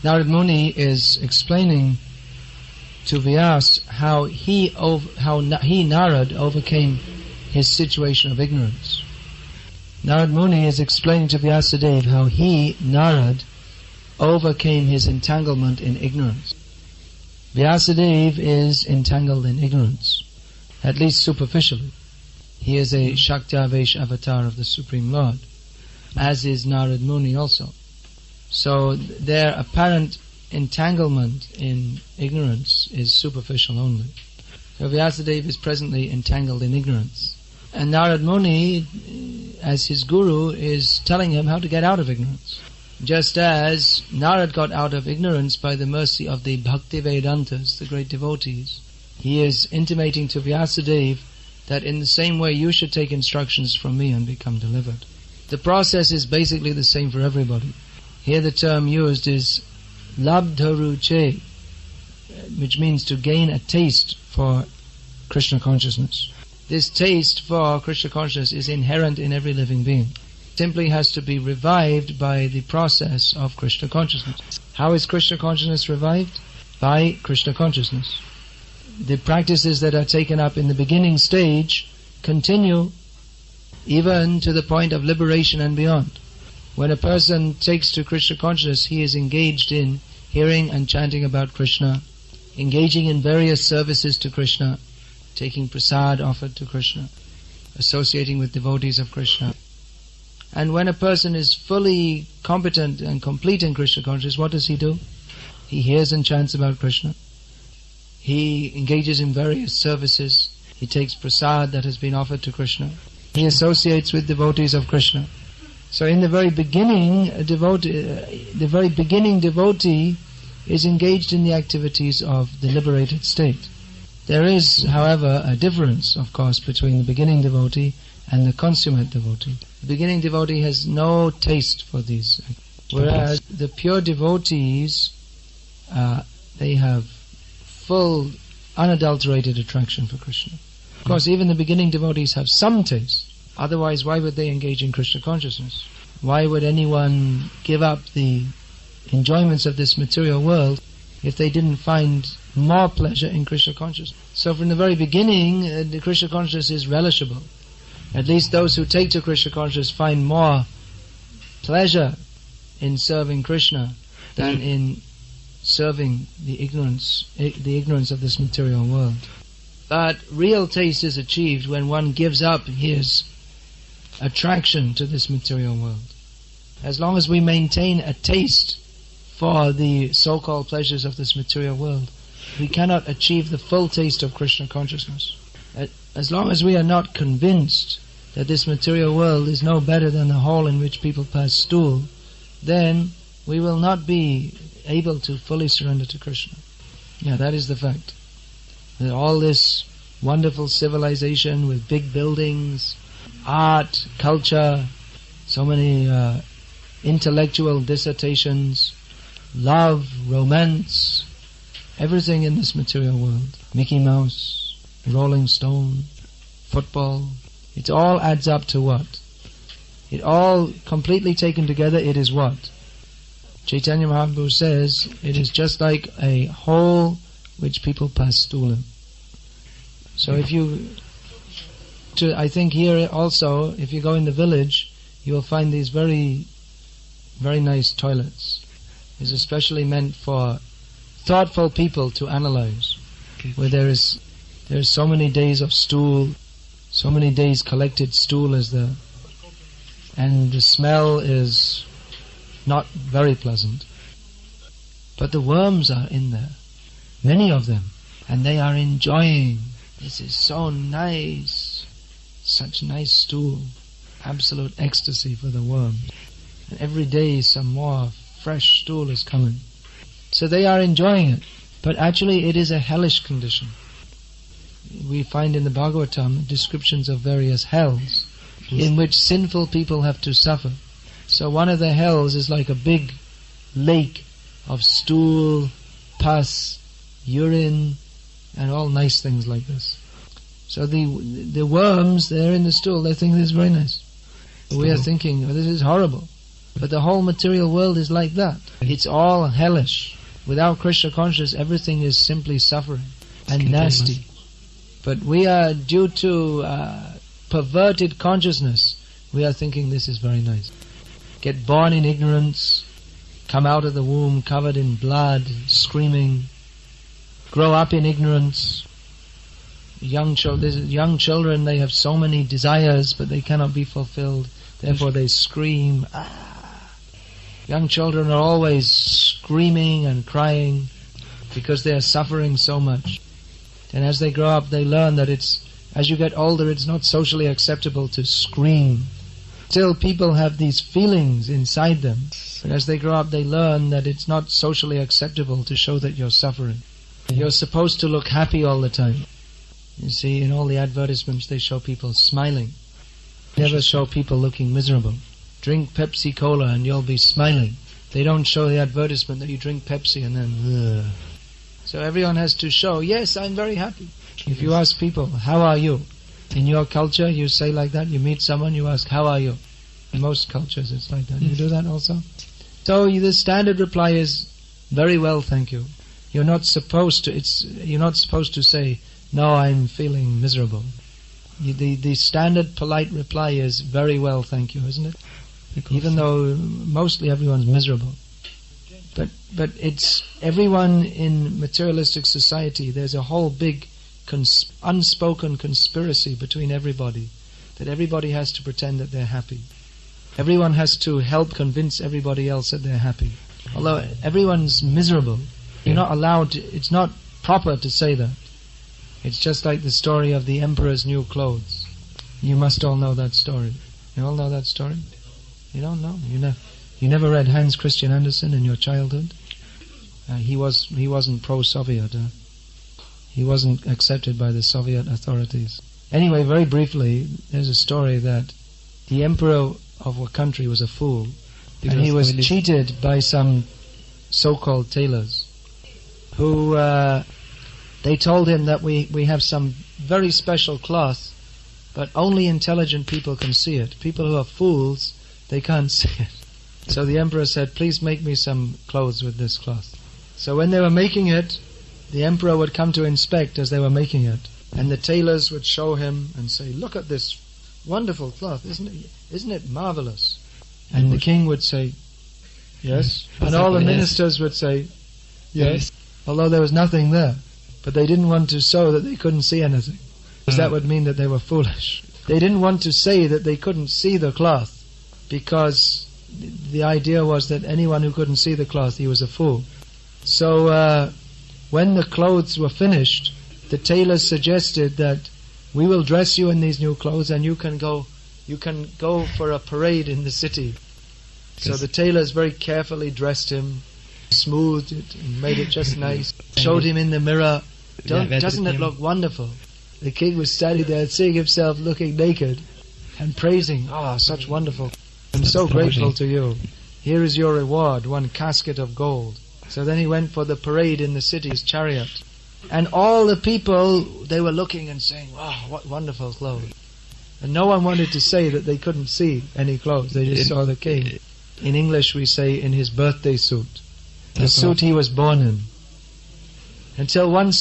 Narad Muni is explaining to Vyasa how he Narad overcame his situation of ignorance. Narad Muni is explaining to Vyasadeva how he, Narad, overcame his entanglement in ignorance. Vyasadeva is entangled in ignorance, at least superficially. He is a Shakti-Avesh avatar of the Supreme Lord, as is Narad Muni also. So their apparent entanglement in ignorance is superficial only. So Vyasadeva is presently entangled in ignorance. And Narad Muni, as his guru, is telling him how to get out of ignorance. Just as Narad got out of ignorance by the mercy of the Bhakti Vedantas, the great devotees, he is intimating to Vyasadeva that in the same way you should take instructions from me and become delivered. The process is basically the same for everybody. Here the term used is labdharuche, which means to gain a taste for Krishna consciousness. This taste for Krishna consciousness is inherent in every living being. It simply has to be revived by the process of Krishna consciousness. How is Krishna consciousness revived? By Krishna consciousness. The practices that are taken up in the beginning stage continue even to the point of liberation and beyond. When a person takes to Krishna consciousness, he is engaged in hearing and chanting about Krishna, engaging in various services to Krishna, taking prasad offered to Krishna, associating with devotees of Krishna. And when a person is fully competent and complete in Krishna consciousness, what does he do? He hears and chants about Krishna. He engages in various services. He takes prasad that has been offered to Krishna. He associates with devotees of Krishna. So in the very beginning, devotee is engaged in the activities of the liberated state. There is, however, a difference, of course, between the beginning devotee and the consummate devotee. The beginning devotee has no taste for these, whereas the pure devotees, they have full, unadulterated attraction for Krishna. Of course, even the beginning devotees have some taste. Otherwise, why would they engage in Krishna consciousness? Why would anyone give up the enjoyments of this material world if they didn't find more pleasure in Krishna consciousness? So from the very beginning, the Krishna consciousness is relishable. At least those who take to Krishna consciousness find more pleasure in serving Krishna than in serving the ignorance of this material world. But real taste is achieved when one gives up his attraction to this material world. As long as we maintain a taste for the so-called pleasures of this material world, we cannot achieve the full taste of Krishna consciousness. As long as we are not convinced that this material world is no better than the hole in which people pass stool, then we will not be able to fully surrender to Krishna. Yeah, that is the fact. That all this wonderful civilization with big buildings, art, culture, so many intellectual dissertations, love, romance, everything in this material world, Mickey Mouse, Rolling Stone, football, it all adds up to what? It all completely taken together, it is what? Chaitanya Mahaprabhu says, it is just like a hole which people pass stool in. So I think here also, if you go in the village, you will find these very, very nice toilets. It's especially meant for thoughtful people to analyze, where there is so many days of stool, so many days collected stool is there, and the smell is not very pleasant. But the worms are in there, many of them, and they are enjoying. This is so nice, such nice stool, absolute ecstasy for the worm. And every day some more fresh stool is coming. So they are enjoying it, but actually it is a hellish condition. We find in the Bhagavatam descriptions of various hells in which sinful people have to suffer. So one of the hells is like a big lake of stool, pus, urine, and all nice things like this. So the worms, they're in the stool, they think this is very nice. We are thinking, this is horrible. But the whole material world is like that. It's all hellish. Without Krishna consciousness, everything is simply suffering and nasty. But we are, due to perverted consciousness, we are thinking this is very nice. Get born in ignorance, come out of the womb covered in blood, screaming, grow up in ignorance. Young children, they have so many desires, but they cannot be fulfilled. Therefore they scream. Young children are always screaming and crying because they are suffering so much. And as they grow up, they learn that as you get older, it's not socially acceptable to scream. Still, people have these feelings inside them. But as they grow up, they learn that it's not socially acceptable to show that you're suffering. You're supposed to look happy all the time. You see, in all the advertisements, they show people smiling. Never show people looking miserable. Drink Pepsi Cola and you'll be smiling. They don't show the advertisement that you drink Pepsi and then So everyone has to show, yes, I'm very happy. If you ask people, how are you? In your culture, you say like that. You meet someone, you ask, how are you? In most cultures, it's like that. You do that also? So the standard reply is, very well, thank you. You're not supposed to say, no, I'm feeling miserable. The standard polite reply is, very well, thank you, isn't it? Even though mostly everyone's miserable. But it's everyone in materialistic society, there's a whole big unspoken conspiracy between everybody, that everybody has to pretend that they're happy. Everyone has to help convince everybody else that they're happy. Although everyone's miserable, you're not allowed to, it's not proper to say that. It's just like the story of the emperor's new clothes. You must all know that story. You all know that story? You don't know? You never read Hans Christian Andersen in your childhood? He wasn't pro-Soviet. He wasn't accepted by the Soviet authorities. Anyway, very briefly, there's a story that the emperor of a country was a fool, and he was cheated by some so-called tailors who they told him that we have some very special cloth, but only intelligent people can see it. People who are fools, they can't see it. So the emperor said, please make me some clothes with this cloth. So when they were making it, the emperor would come to inspect as they were making it, and the tailors would show him and say, look at this wonderful cloth, isn't it marvelous? And the king would say, yes. And all the ministers would say, yes, although there was nothing there. But they didn't want to show that they couldn't see anything, because that would mean that they were foolish. They didn't want to say that they couldn't see the cloth, because the idea was that anyone who couldn't see the cloth, he was a fool. So when the clothes were finished, the tailors suggested that we will dress you in these new clothes and you can go for a parade in the city. So the tailors very carefully dressed him, smoothed it and made it just nice, showed him in the mirror. Doesn't it look wonderful? The king was standing there seeing himself looking naked and praising, such wonderful. I'm so grateful to you. Here is your reward, one casket of gold. So then he went for the parade in the city's chariot. And all the people, they were looking and saying, wow, what wonderful clothes. And no one wanted to say that they couldn't see any clothes. They just saw the king. In English we say in his birthday suit. The suit he was born in. Until one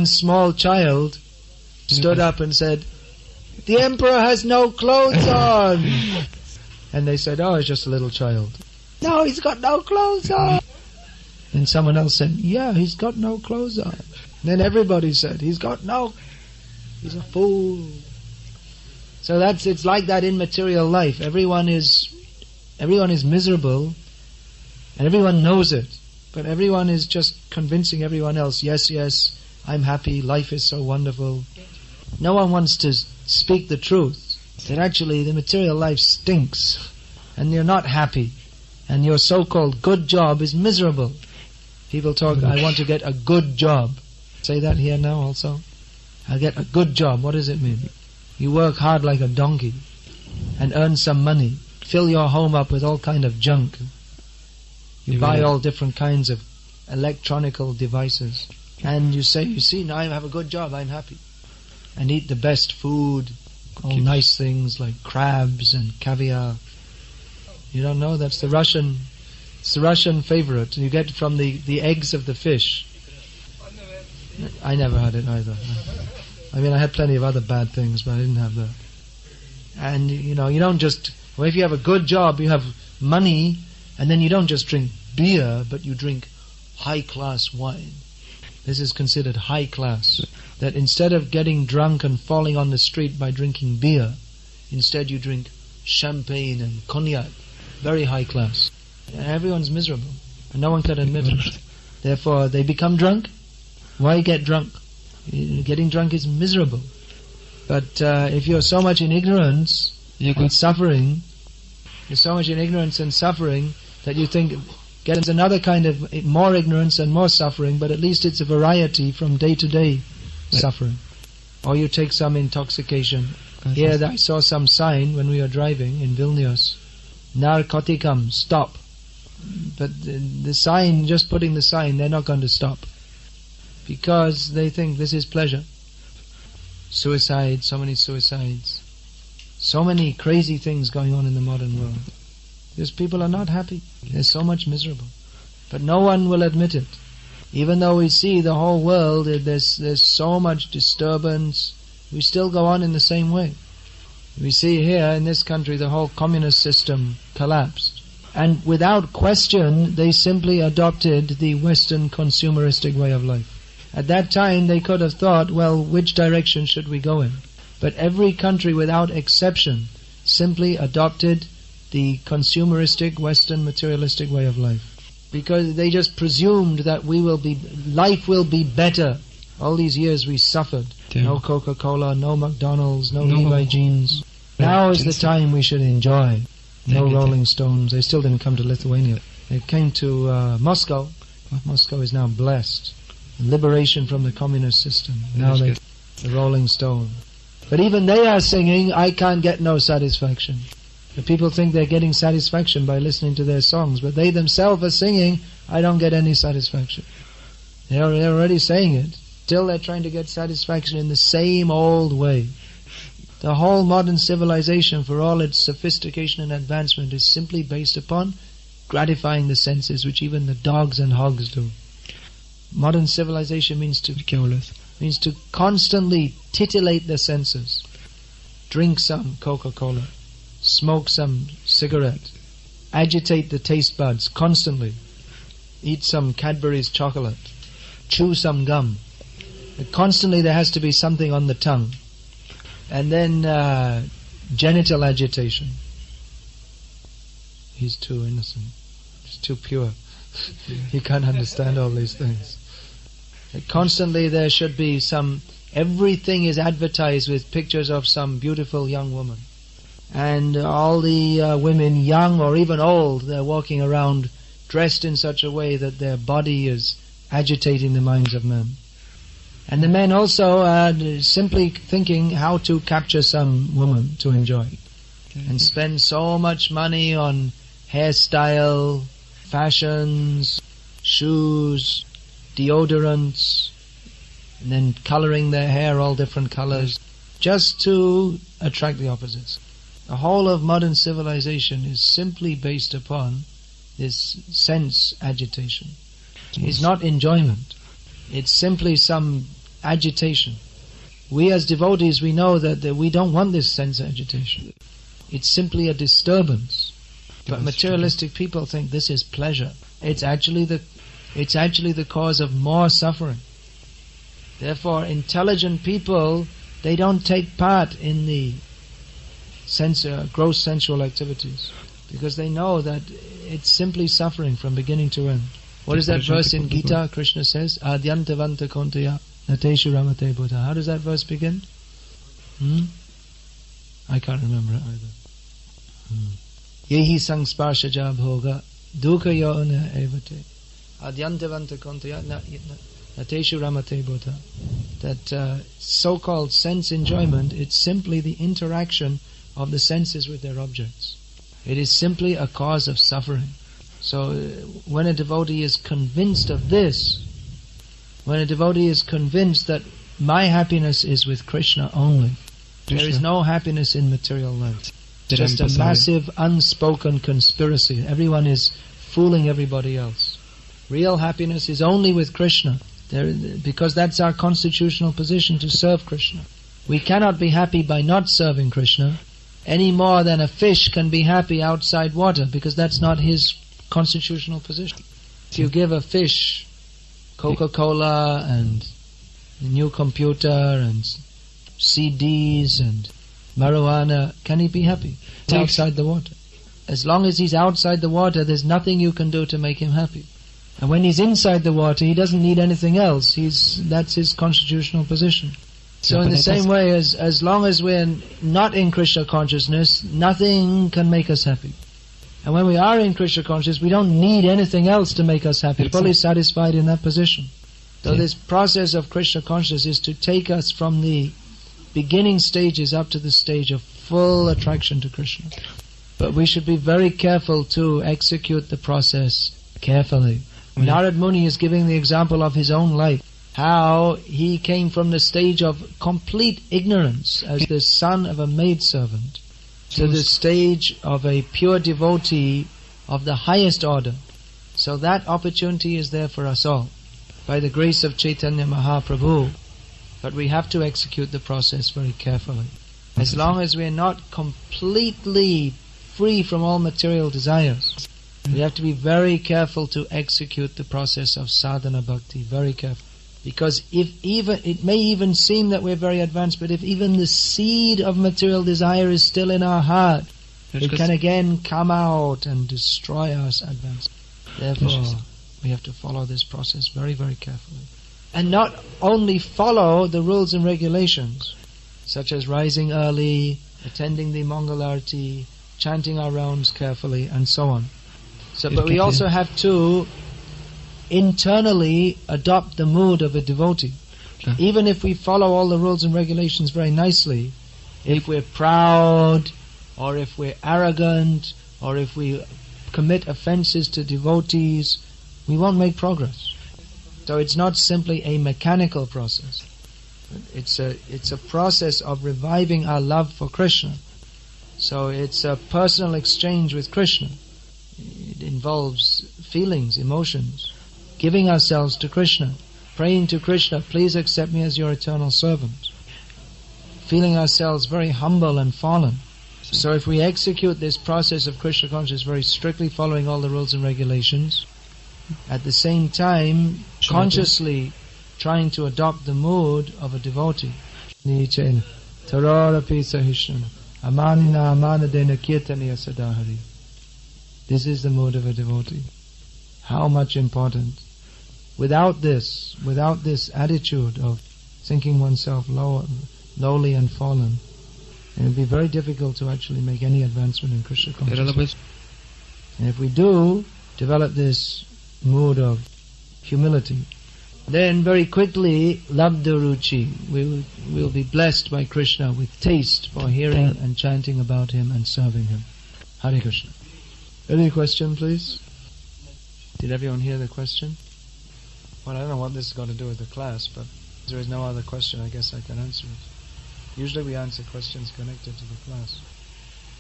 small child stood up and said, the emperor has no clothes on. And they said, it's just a little child. No, he's got no clothes on. And someone else said, yeah, he's got no clothes on. And then everybody said, he's a fool. So it's like that in material life. Everyone is miserable, and everyone knows it. But everyone is just convincing everyone else, yes, I'm happy, life is so wonderful. No one wants to speak the truth, that actually the material life stinks, and you're not happy, and your so-called good job is miserable. People talk, I want to get a good job. Say that here now also. I'll get a good job. What does it mean? You work hard like a donkey and earn some money. Fill your home up with all kind of junk. You buy all different kinds of electronical devices. And you say, you see, now I have a good job, I'm happy. And eat the best food, all nice things like crabs and caviar. You don't know? That's the Russian. It's the Russian favorite. You get from the eggs of the fish. I never had it either. I mean, I had plenty of other bad things, but I didn't have that. And you don't just. Well, if you have a good job, you have money, and then you don't just drink beer, but you drink high-class wine. This is considered high class. That instead of getting drunk and falling on the street by drinking beer, instead you drink champagne and cognac. Very high class. And everyone's miserable. And no one can admit it. Therefore, they become drunk. Why get drunk? Getting drunk is miserable. But if you're so much in ignorance and suffering, you're so much in ignorance and suffering that you think get another kind of more ignorance and more suffering, but at least it's a variety from day to day suffering. Or you take some intoxication. Here I saw some sign when we were driving in Vilnius, narcoticum, stop. But the sign, just putting the sign, they're not going to stop. Because they think this is pleasure. Suicide, so many suicides. So many crazy things going on in the modern world. Because people are not happy. They're so much miserable. But no one will admit it. Even though we see the whole world, there's so much disturbance, we still go on in the same way. We see here in this country the whole communist system collapsed. And without question, they simply adopted the Western consumeristic way of life. At that time, they could have thought, well, which direction should we go in? But every country without exception simply adopted the consumeristic, Western, materialistic way of life. Because they just presumed that life will be better. All these years we suffered. Yeah. No Coca-Cola, no McDonald's, no Levi jeans. Now is the time we should enjoy. No Rolling Stones. They still didn't come to Lithuania. They came to Moscow. Moscow is now blessed. Liberation from the communist system. Now the Rolling Stone. But even they are singing, I can't get no satisfaction. The people think they're getting satisfaction by listening to their songs, but they themselves are singing, I don't get any satisfaction. They're already saying it. Still they're trying to get satisfaction in the same old way. The whole modern civilization, for all its sophistication and advancement, is simply based upon gratifying the senses, which even the dogs and hogs do. Modern civilization means to constantly titillate the senses. Drink some Coca-Cola. Smoke some cigarette. Agitate the taste buds constantly. Eat some Cadbury's chocolate. Chew some gum. Constantly there has to be something on the tongue. And then genital agitation. He's too innocent. He's too pure. He can't understand all these things. Constantly there should be everything is advertised with pictures of some beautiful young woman. And all the women, young or even old, they're walking around dressed in such a way that their body is agitating the minds of men. And the men also are simply thinking how to capture some woman to enjoy. And spend so much money on hairstyle, fashions, shoes, deodorants, and then coloring their hair all different colors, just to attract the opposites. The whole of modern civilization is simply based upon this sense agitation. It's not enjoyment. It's simply some agitation. We as devotees, we know that we don't want this sense agitation. It's simply a disturbance. But materialistic people think this is pleasure. It's actually the cause of more suffering. Therefore, intelligent people, they don't take part in the gross sensual activities, because they know that it's simply suffering from beginning to end. What is that verse in Gita? Krishna says, Adyantavanta kontaya nateshu ramate buddha. How does that verse begin? I can't remember it either. Yehi sangsparshaja bhoga dukha yona evate adyantavanta kontaya nateshu ramate buddha. That so-called sense enjoyment, it's simply the interaction of the senses with their objects. It is simply a cause of suffering. So when a devotee is convinced of this, when a devotee is convinced that my happiness is with Krishna only, there is no happiness in material life. just a massive unspoken conspiracy. Everyone is fooling everybody else. Real happiness is only with Krishna, because that's our constitutional position, to serve Krishna. We cannot be happy by not serving Krishna any more than a fish can be happy outside water, because that's not his constitutional position. If you give a fish Coca-Cola and a new computer and CDs and marijuana, can he be happy? He's outside the water. As long as he's outside the water, there's nothing you can do to make him happy. And when he's inside the water, he doesn't need anything else. That's his constitutional position. So in the same way, as long as we're not in Krishna consciousness, nothing can make us happy. And when we are in Krishna consciousness, we don't need anything else to make us happy. Fully satisfied in that position. So this process of Krishna consciousness is to take us from the beginning stages up to the stage of full attraction to Krishna. But we should be very careful to execute the process carefully. Narad Muni is giving the example of his own life, how he came from the stage of complete ignorance as the son of a maidservant to the stage of a pure devotee of the highest order. So that opportunity is there for us all, by the grace of Chaitanya Mahaprabhu. But we have to execute the process very carefully. As long as we are not completely free from all material desires, we have to be very careful to execute the process of sadhana bhakti, very careful. Because it may even seem that we're very advanced, but if even the seed of material desire is still in our heart, it can again come out and destroy us advance. Therefore, we have to follow this process very, very carefully. And not only follow the rules and regulations, such as rising early, attending the Mangalarti, chanting our rounds carefully, and so on. But we also have to internally adopt the mood of a devotee. Even if we follow all the rules and regulations very nicely, if we're proud, or if we're arrogant, or if we commit offenses to devotees, we won't make progress. So it's not simply a mechanical process. It's a process of reviving our love for Krishna. So it's a personal exchange with Krishna. It involves feelings, emotions, giving ourselves to Krishna, praying to Krishna, please accept me as your eternal servant, feeling ourselves very humble and fallen. So if we execute this process of Krishna consciousness very strictly, following all the rules and regulations, at the same time consciously trying to adopt the mood of a devotee. This is the mood of a devotee. How much important. Without this attitude of thinking oneself lowly and fallen, it would be very difficult to actually make any advancement in Krishna consciousness. And if we do develop this mood of humility, then very quickly labdha ruchi, we will be blessed by Krishna with taste for hearing and chanting about Him and serving Him. Hare Krishna. Any question, please? Did everyone hear the question? Well, I don't know what this has got to do with the class, but if there is no other question, I guess I can answer it. Usually we answer questions connected to the class.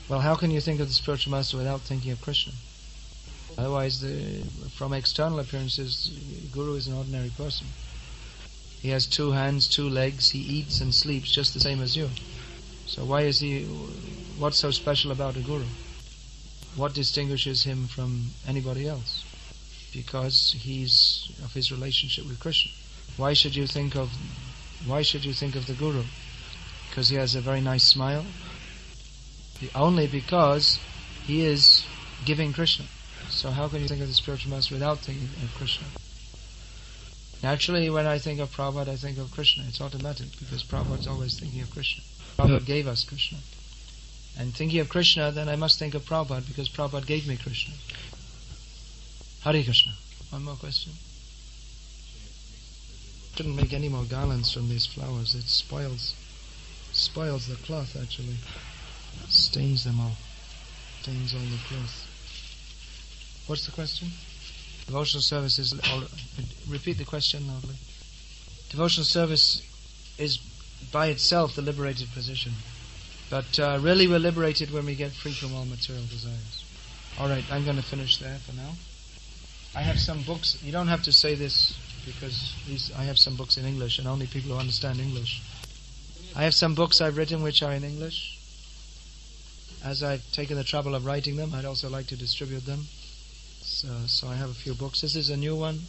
Well, how can you think of the spiritual master without thinking of Krishna? Otherwise, from external appearances, Guru is an ordinary person. He has 2 hands, 2 legs, he eats and sleeps just the same as you. So what's so special about a Guru? What distinguishes him from anybody else? Because he's of his relationship with Krishna. Why should you think of the Guru? Because he has a very nice smile? Only because he is giving Krishna. So how can you think of the spiritual master without thinking of Krishna? Naturally, when I think of Prabhupada, I think of Krishna. It's automatic, because Prabhupada's always thinking of Krishna. Prabhupada gave us Krishna. And thinking of Krishna, then I must think of Prabhupada, because Prabhupada gave me Krishna. Hare Krishna. One more question. Shouldn't make any more garlands from these flowers. It spoils the cloth, actually. Stains them all. Stains all the cloth. What's the question? Devotional service is... Repeat the question loudly. Devotional service is by itself the liberated position. But really we're liberated when we get free from all material desires. Alright, I'm going to finish there for now. I have some books. You don't have to say this because I have some books in English and only people who understand English. I have some books I've written which are in English. As I've taken the trouble of writing them, I'd also like to distribute them. So I have a few books. This is a new one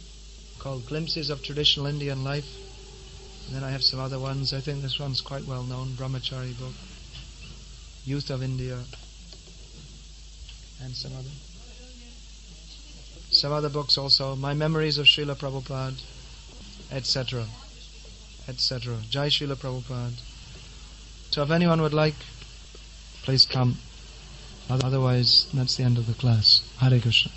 called Glimpses of Traditional Indian Life. And then I have some other ones. I think this one's quite well known, Brahmachari book, Youth of India, and some other books also, My Memories of Srila Prabhupada, etc., etc. Jai Srila Prabhupada. So if anyone would like, please come. Otherwise, that's the end of the class. Hare Krishna.